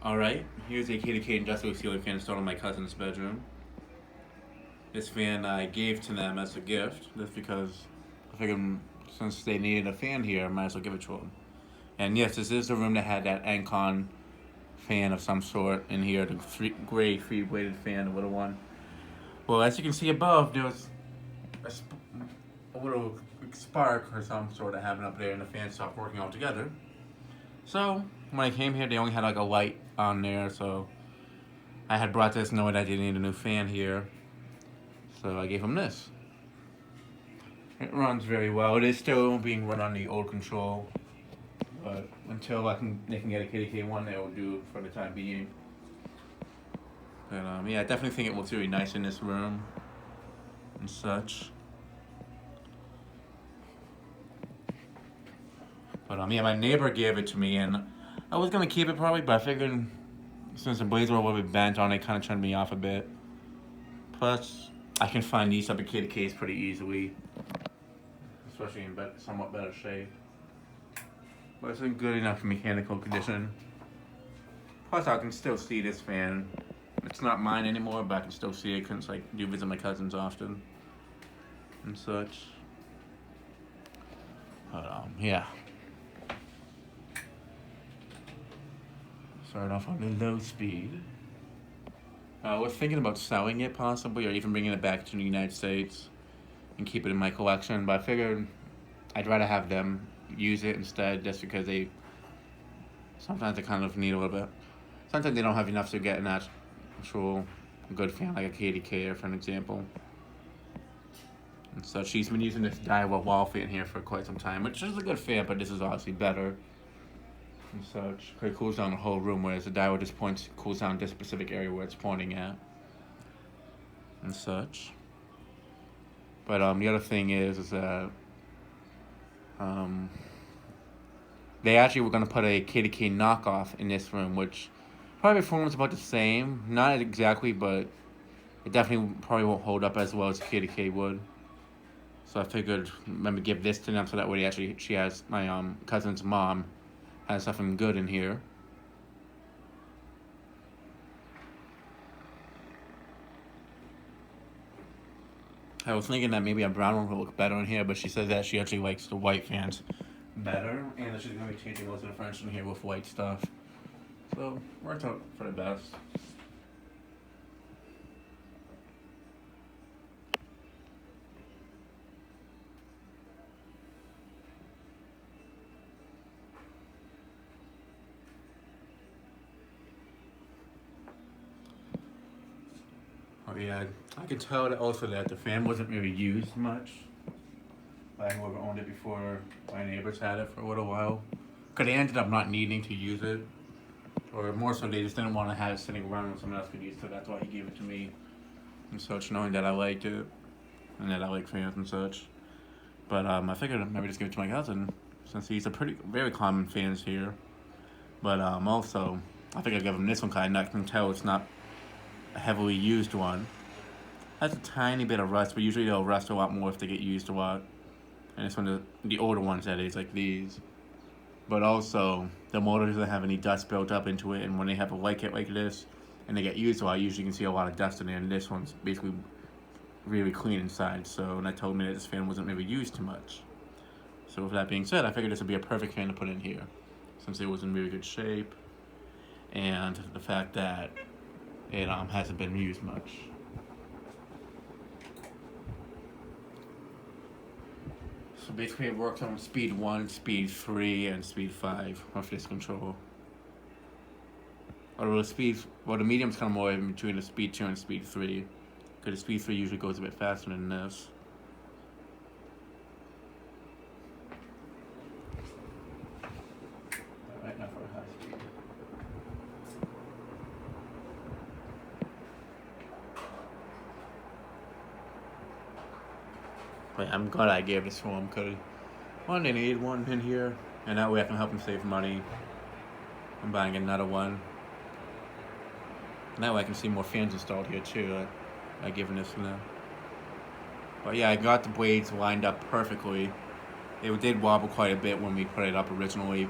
Alright, here's a KDK Industrial Ceiling Fan installed in my cousin's bedroom. This fan I gave to them as a gift, just because I figured since they needed a fan here, I might as well give it to them. And yes, this is the room that had that Encon fan of some sort in here, the gray three-bladed fan, the little one. Well, as you can see above, there was a little spark or some sort that happened up there, and the fan stopped working altogether. So when I came here, they only had like a light on there, so I had brought this knowing I didn't need a new fan here. So I gave them this. It runs very well. It is still being run on the old control, but until they can get a KDK one, they will do for the time being. But yeah, I definitely think it looks really nice in this room and such. But yeah, my neighbor gave it to me, and I was gonna keep it probably, but I figured since the blades were a little bit bent on it, kind of turned me off a bit. Plus, I can find these type of KDKs pretty easily, especially in somewhat better shape. But it's in good enough mechanical condition. Plus, I can still see this fan. It's not mine anymore, but I can still see it because I do visit my cousins often and such. But yeah. Start off on the low speed. I was thinking about selling it possibly, or even bringing it back to the United States and keep it in my collection, but I figured I'd rather have them use it instead, just because sometimes they kind of need a little bit. Sometimes they don't have enough to get an actual good fan, like a KDK, for an example. And so she's been using this Daiwa wall fan here for quite some time, which is a good fan, but this is obviously better. And such. It cools down the whole room, whereas the diode just cools down this specific area where it's pointing at. And such. But the other thing is that they actually were gonna put a KDK knockoff in this room, which probably performs about the same. Not exactly, but it definitely probably won't hold up as well as KDK would. So I figured maybe give this to them so that way she has my cousin's mom has something good in here. I was thinking that maybe a brown one would look better in here, but she said that she actually likes the white fans better, and that she's going to be changing most of the furniture in here with white stuff. So, worked out for the best. Oh yeah, I could tell that also that the fan wasn't really used much by whoever owned it before. My neighbors had it for a little while, because they ended up not needing to use it, or more so they just didn't want to have it sitting around when someone else could use it, so that's why he gave it to me and such, knowing that I liked it and that I like fans and such. But I figured maybe just give it to my cousin, since he's a very common fans here. But also, I think I'd give him this one, because I can tell it's not a heavily used one. Has a tiny bit of rust, but usually they'll rust a lot more if they get used a lot. And it's one of the older ones, that is, like these. But also, the motor doesn't have any dust built up into it, and when they have a light kit like this, and they get used a lot, usually you can see a lot of dust in there, and this one's basically really clean inside. So, and that told me that this fan wasn't maybe used too much. So with that being said, I figured this would be a perfect fan to put in here, since it was in really good shape, and the fact that it hasn't been used much. So basically it works on speed 1, speed 3, and speed 5 of this control. Although the medium's kind of more in between the speed 2 and speed 3, because the speed 3 usually goes a bit faster than this. Alright, now for a high speed. But I'm glad I gave this to him, because one, they need one in here, and that way I can help them save money. I'm buying another one. And that way I can see more fans installed here too, by giving this to them. But yeah, I got the blades lined up perfectly. It did wobble quite a bit when we put it up originally,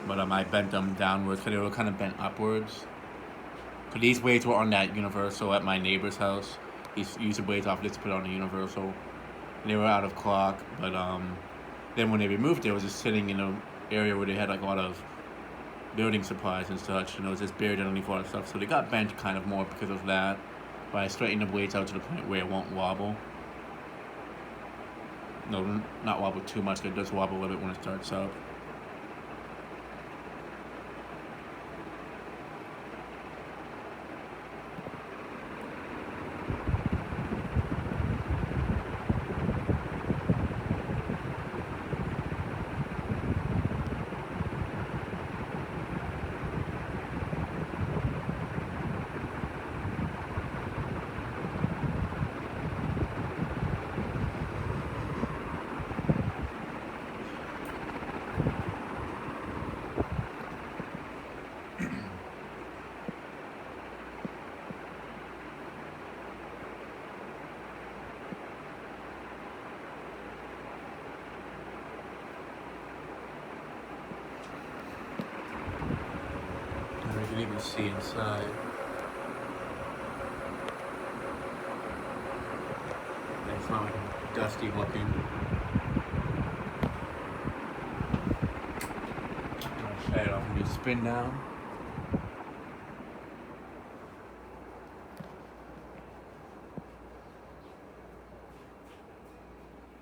but I bent them downwards because they were kind of bent upwards. Cause these blades were on that universal at my neighbor's house. He used the blades off this to put on the universal. And they were out of clock, but then when they removed it, it was just sitting in an area where they had like a lot of building supplies and such, and it was just buried underneath all that stuff. So they got bent kind of more because of that. But I straightened the blades out to the point where it won't wobble. No, not wobble too much. It does wobble a little bit when it starts up. You can even see inside. It's not like dusty looking. I'm gonna shut it off and just spin down.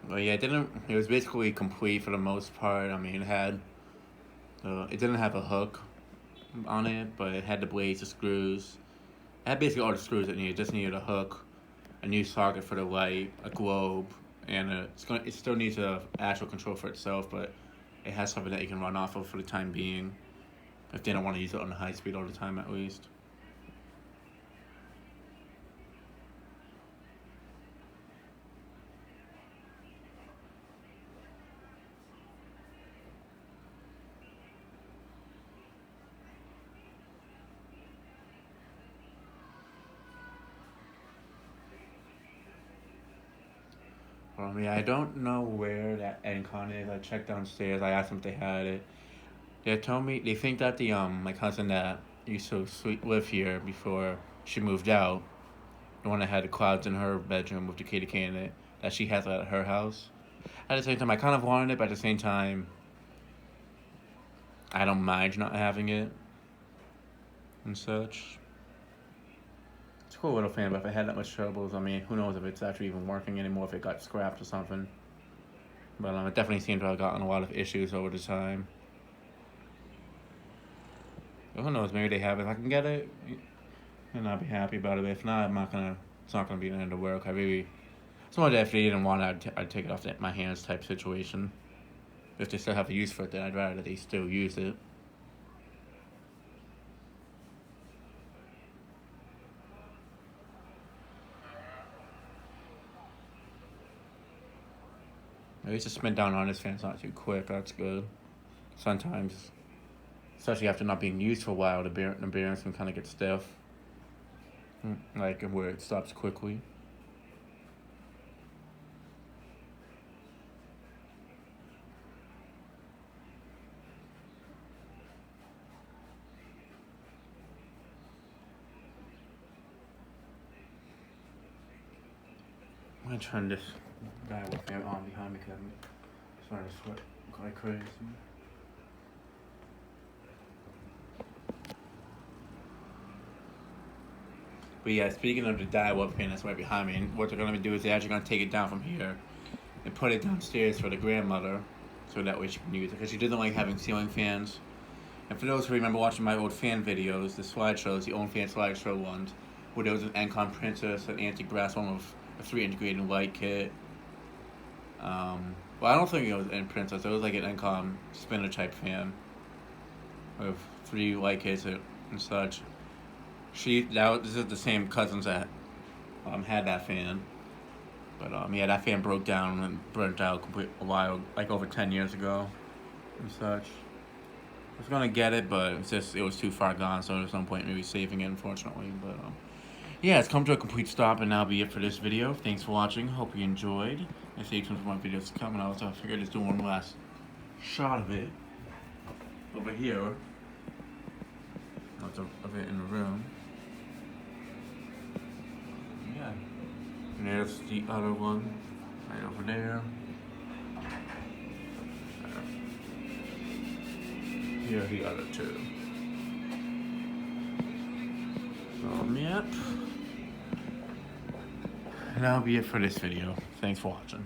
But yeah, it was basically complete for the most part. I mean, it didn't have a hook on it, but it had the blades, the screws. It had basically all the screws it needed. It just needed a hook, a new socket for the light, a globe, and it still needs an actual control for itself, but it has something that you can run off of for the time being, if they don't want to use it on the high speed all the time at least. Yeah, I don't know where that Encon is. I checked downstairs. I asked them if they had it. They told me they think that the my cousin that used to live here before she moved out, the one that had the clouds in her bedroom with the KDK in it, that she has at her house. At the same time, I kind of wanted it, but at the same time, I don't mind not having it and such. It's a cool little fan, but if it had that much troubles, I mean, who knows if it's actually even working anymore, if it got scrapped or something. But it definitely seems to have gotten a lot of issues over the time. But who knows, maybe they have it. If I can get it, and I'll be happy about it. But if not, it's not gonna be the end of the world. It's more that if they didn't want it, I'd take it off my hands type situation. If they still have a use for it, then I'd rather that they still use it. At least the spin down on this fan's not too quick. That's good. Sometimes, especially after not being used for a while, the bearings can kind of get stiff. Like where it stops quickly. I'm gonna turn this guy with fan on behind me because I'm starting to sweat like crazy. But yeah, speaking of the dial-up fan that's right behind me, and what they're gonna do is they're actually gonna take it down from here and put it downstairs for the grandmother, so that way she can use it, because she doesn't like having ceiling fans. And for those who remember watching my old fan videos, the slideshows, the own fan slideshow ones, where there was an Encon Princess, an anti-grass one with a 3 integrated light kit. Well, I don't think it was in Princess. It was like an Encon spinner type fan with 3 light kits and such. This is the same cousins that had that fan. But yeah, that fan broke down and burnt out a while, like over 10 years ago and such. I was gonna get it, but it was too far gone, so there's no point in maybe saving it, unfortunately. But yeah, it's come to a complete stop, and that'll be it for this video. Thanks for watching. Hope you enjoyed. And stay tuned for more videos coming out. So I figured just do one last shot of it. over here. Lots of it in the room. Yeah. And there's the other one right over there. Here are the other two. Yep. And that'll be it for this video. Thanks for watching.